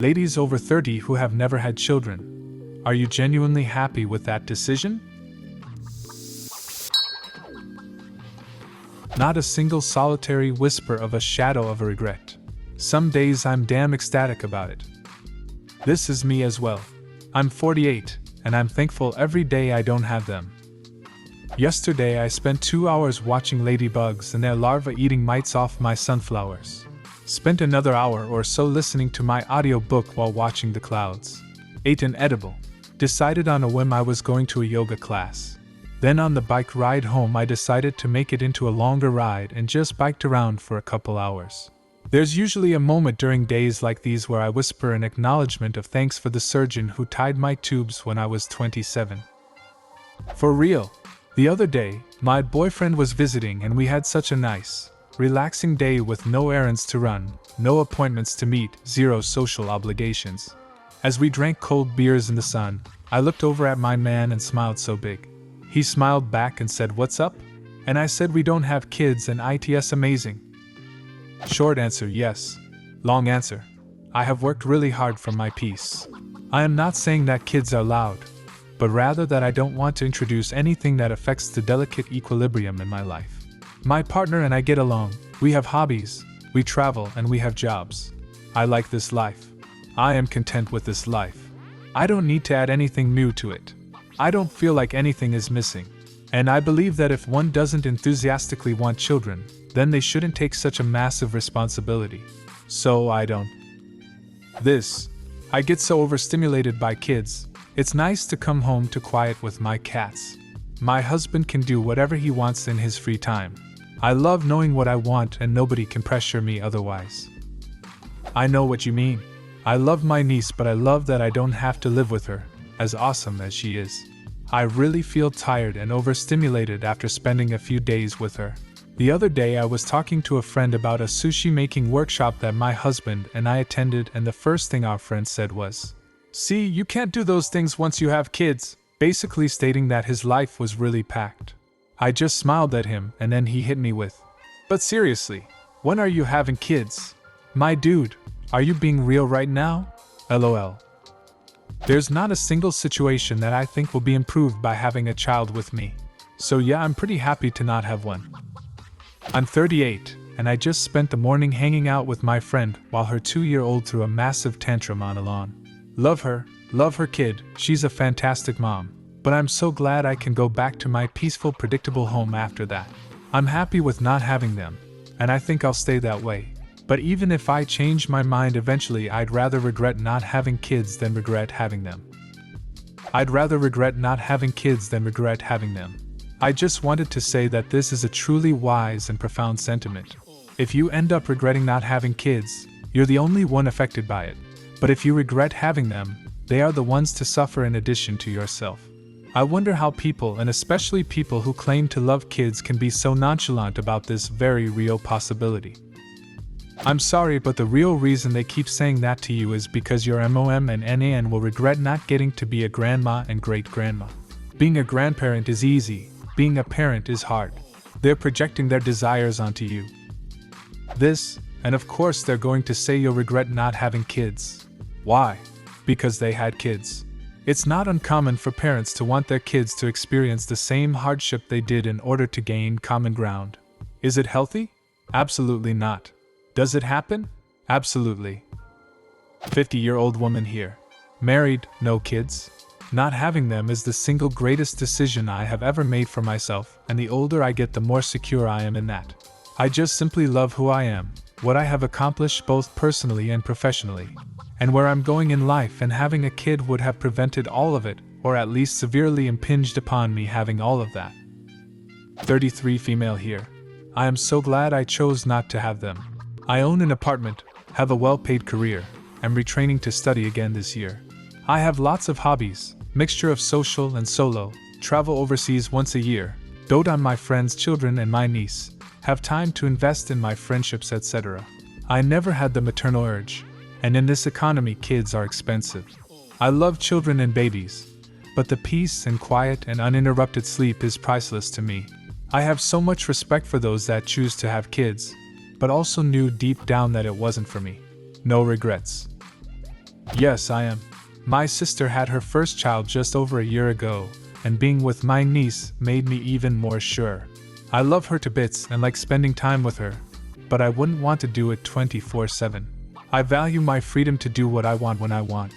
Ladies over 30 who have never had children, are you genuinely happy with that decision? Not a single solitary whisper of a shadow of a regret. Some days I'm damn ecstatic about it. This is me as well. I'm 48, and I'm thankful every day I don't have them. Yesterday I spent 2 hours watching ladybugs and their larvae eating mites off my sunflowers. Spent another hour or so listening to my audiobook while watching the clouds. Ate an edible. Decided on a whim I was going to a yoga class. Then on the bike ride home I decided to make it into a longer ride and just biked around for a couple hours. There's usually a moment during days like these where I whisper an acknowledgement of thanks for the surgeon who tied my tubes when I was 27. For real. The other day, my boyfriend was visiting and we had such a nice, relaxing day with no errands to run, no appointments to meet, zero social obligations. As we drank cold beers in the sun, I looked over at my man and smiled so big. He smiled back and said, "What's up?" And I said, "We don't have kids and it's amazing." Short answer, yes. Long answer, I have worked really hard for my peace. I am not saying that kids are loud, but rather that I don't want to introduce anything that affects the delicate equilibrium in my life. My partner and I get along, we have hobbies, we travel, and we have jobs. I like this life. I am content with this life. I don't need to add anything new to it. I don't feel like anything is missing. And I believe that if one doesn't enthusiastically want children, then they shouldn't take such a massive responsibility. So I don't. I get so overstimulated by kids. It's nice to come home to quiet with my cats. My husband can do whatever he wants in his free time. I love knowing what I want and nobody can pressure me otherwise. I know what you mean. I love my niece, but I love that I don't have to live with her, as awesome as she is. I really feel tired and overstimulated after spending a few days with her. The other day I was talking to a friend about a sushi making workshop that my husband and I attended, and the first thing our friend said was, "See, you can't do those things once you have kids," basically stating that his life was really packed. I just smiled at him and then he hit me with, "But seriously, when are you having kids? My dude, are you being real right now? LOL. There's not a single situation that I think will be improved by having a child with me. So yeah, I'm pretty happy to not have one. I'm 38, and I just spent the morning hanging out with my friend while her 2-year-old threw a massive tantrum on a lawn. Love her kid, she's a fantastic mom. But I'm so glad I can go back to my peaceful, predictable home after that. I'm happy with not having them, and I think I'll stay that way. But even if I change my mind eventually, I'd rather regret not having kids than regret having them. I'd rather regret not having kids than regret having them. I just wanted to say that this is a truly wise and profound sentiment. If you end up regretting not having kids, you're the only one affected by it. But if you regret having them, they are the ones to suffer in addition to yourself. I wonder how people, and especially people who claim to love kids, can be so nonchalant about this very real possibility. I'm sorry, but the real reason they keep saying that to you is because your mom and nan will regret not getting to be a grandma and great-grandma. Being a grandparent is easy, being a parent is hard. They're projecting their desires onto you. And of course they're going to say you'll regret not having kids. Why? Because they had kids. It's not uncommon for parents to want their kids to experience the same hardship they did in order to gain common ground. Is it healthy? Absolutely not. Does it happen? Absolutely. 50-year-old woman here. Married, no kids. Not having them is the single greatest decision I have ever made for myself, and the older I get, the more secure I am in that. I just simply love who I am, what I have accomplished both personally and professionally, and where I'm going in life, and having a kid would have prevented all of it, or at least severely impinged upon me having all of that. 33 female here. I am so glad I chose not to have them. I own an apartment, have a well-paid career, am retraining to study again this year. I have lots of hobbies, mixture of social and solo, travel overseas once a year, dote on my friends' children and my niece, have time to invest in my friendships, etc. I never had the maternal urge, and in this economy kids are expensive. I love children and babies, but the peace and quiet and uninterrupted sleep is priceless to me. I have so much respect for those that choose to have kids, but also knew deep down that it wasn't for me. No regrets. Yes, I am. My sister had her first child just over a year ago, and being with my niece made me even more sure. I love her to bits and like spending time with her, but I wouldn't want to do it 24/7. I value my freedom to do what I want when I want.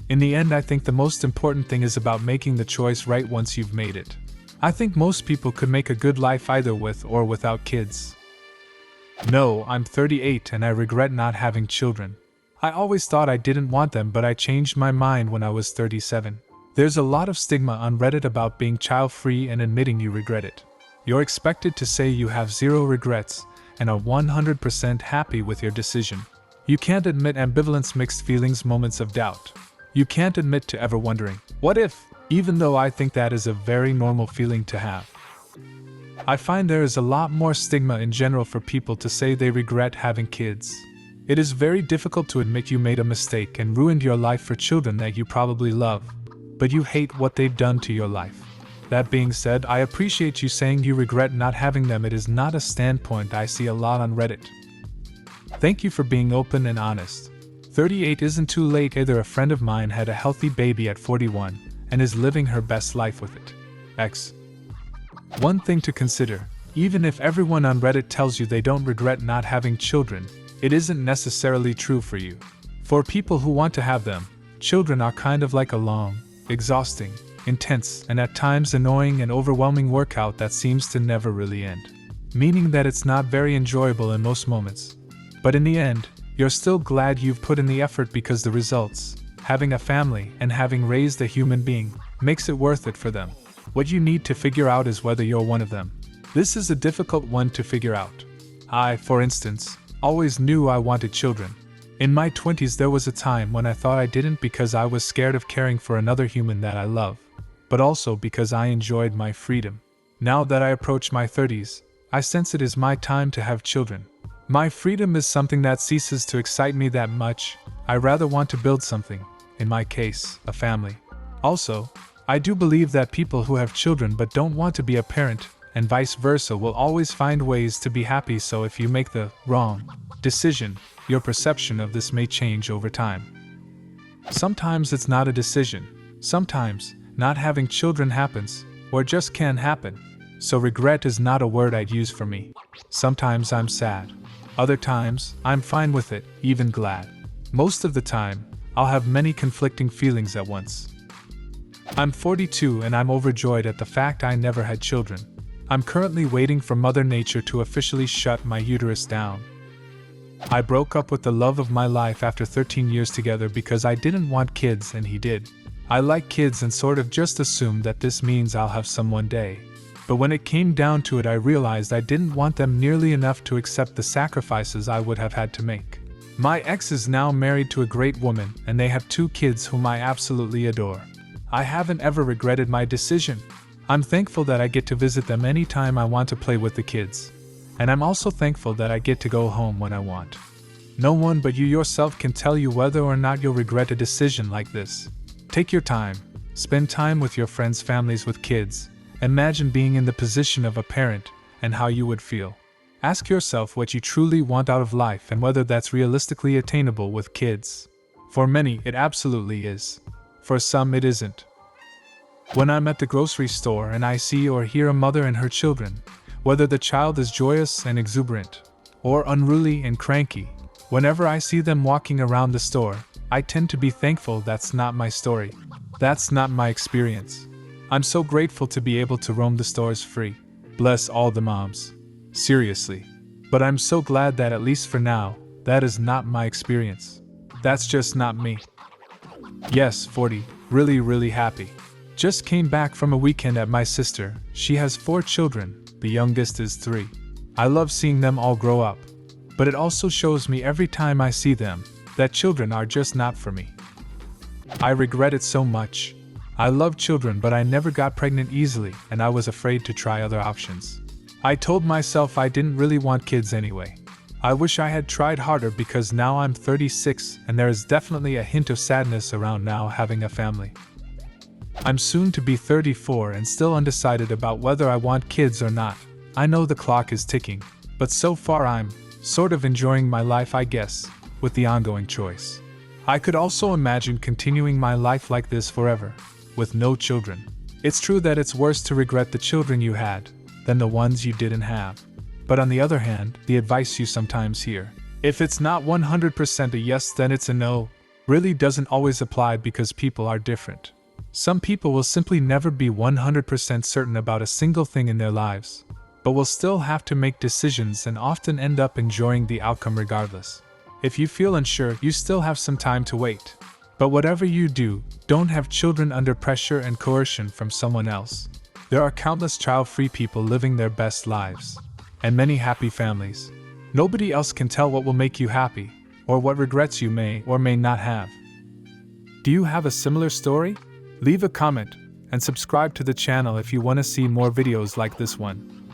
In the end, I think the most important thing is about making the choice right once you've made it. I think most people could make a good life either with or without kids. No, I'm 38 and I regret not having children. I always thought I didn't want them, but I changed my mind when I was 37. There's a lot of stigma on Reddit about being child-free and admitting you regret it. You're expected to say you have zero regrets and are 100% happy with your decision. You can't admit ambivalence, mixed feelings, moments of doubt. You can't admit to ever wondering, what if? Even though I think that is a very normal feeling to have. I find there is a lot more stigma in general for people to say they regret having kids. It is very difficult to admit you made a mistake and ruined your life for children that you probably love, but you hate what they've done to your life. That being said, I appreciate you saying you regret not having them. It is not a standpoint I see a lot on Reddit. Thank you for being open and honest. 38 isn't too late either. A friend of mine had a healthy baby at 41 and is living her best life with it. One thing to consider, even if everyone on Reddit tells you they don't regret not having children, it isn't necessarily true for you. For people who want to have them, children are kind of like a long, exhausting, intense, and at times annoying and overwhelming workout that seems to never really end. Meaning that it's not very enjoyable in most moments. But in the end, you're still glad you've put in the effort because the results, having a family and having raised a human being, makes it worth it for them. What you need to figure out is whether you're one of them. This is a difficult one to figure out. I, for instance, always knew I wanted children. In my 20s there was a time when I thought I didn't because I was scared of caring for another human that I love, but also because I enjoyed my freedom. Now that I approach my 30s, I sense it is my time to have children. My freedom is something that ceases to excite me that much. I rather want to build something, in my case, a family. Also, I do believe that people who have children but don't want to be a parent, and vice versa, will always find ways to be happy. So if you make the wrong decision, your perception of this may change over time. Sometimes it's not a decision. Sometimes, not having children happens, or just can happen. So regret is not a word I'd use for me. Sometimes I'm sad. Other times, I'm fine with it, even glad. Most of the time, I'll have many conflicting feelings at once. I'm 42 and I'm overjoyed at the fact I never had children. I'm currently waiting for Mother Nature to officially shut my uterus down. I broke up with the love of my life after 13 years together because I didn't want kids and he did. I like kids and sort of just assumed that this means I'll have some one day. But when it came down to it, I realized I didn't want them nearly enough to accept the sacrifices I would have had to make. My ex is now married to a great woman and they have 2 kids whom I absolutely adore. I haven't ever regretted my decision. I'm thankful that I get to visit them anytime I want to play with the kids. And I'm also thankful that I get to go home when I want. No one but you yourself can tell you whether or not you'll regret a decision like this. Take your time. Spend time with your friends' families with kids. Imagine being in the position of a parent and how you would feel. Ask yourself what you truly want out of life and whether that's realistically attainable with kids. For many, it absolutely is. For some, it isn't. When I'm at the grocery store and I see or hear a mother and her children, whether the child is joyous and exuberant, or unruly and cranky, whenever I see them walking around the store, I tend to be thankful that's not my story. That's not my experience. I'm so grateful to be able to roam the stores free. Bless all the moms. Seriously. But I'm so glad that at least for now, that is not my experience. That's just not me. Yes, 40. Really happy. Just came back from a weekend at my sister. She has 4 children. The youngest is 3. I love seeing them all grow up. But it also shows me every time I see them that children are just not for me. I regret it so much. I love children, but I never got pregnant easily and I was afraid to try other options. I told myself I didn't really want kids anyway. I wish I had tried harder because now I'm 36 and there is definitely a hint of sadness around now having a family. I'm soon to be 34 and still undecided about whether I want kids or not. I know the clock is ticking, but so far I'm sort of enjoying my life, I guess, with the ongoing choice. I could also imagine continuing my life like this forever, with no children. It's true that it's worse to regret the children you had than the ones you didn't have. But on the other hand, the advice you sometimes hear, if it's not 100% a yes then it's a no, really doesn't always apply because people are different. Some people will simply never be 100% certain about a single thing in their lives, but will still have to make decisions and often end up enjoying the outcome regardless. If you feel unsure, you still have some time to wait. But whatever you do, don't have children under pressure and coercion from someone else. There are countless child-free people living their best lives, and many happy families. Nobody else can tell what will make you happy, or what regrets you may or may not have. Do you have a similar story? Leave a comment, and subscribe to the channel if you want to see more videos like this one.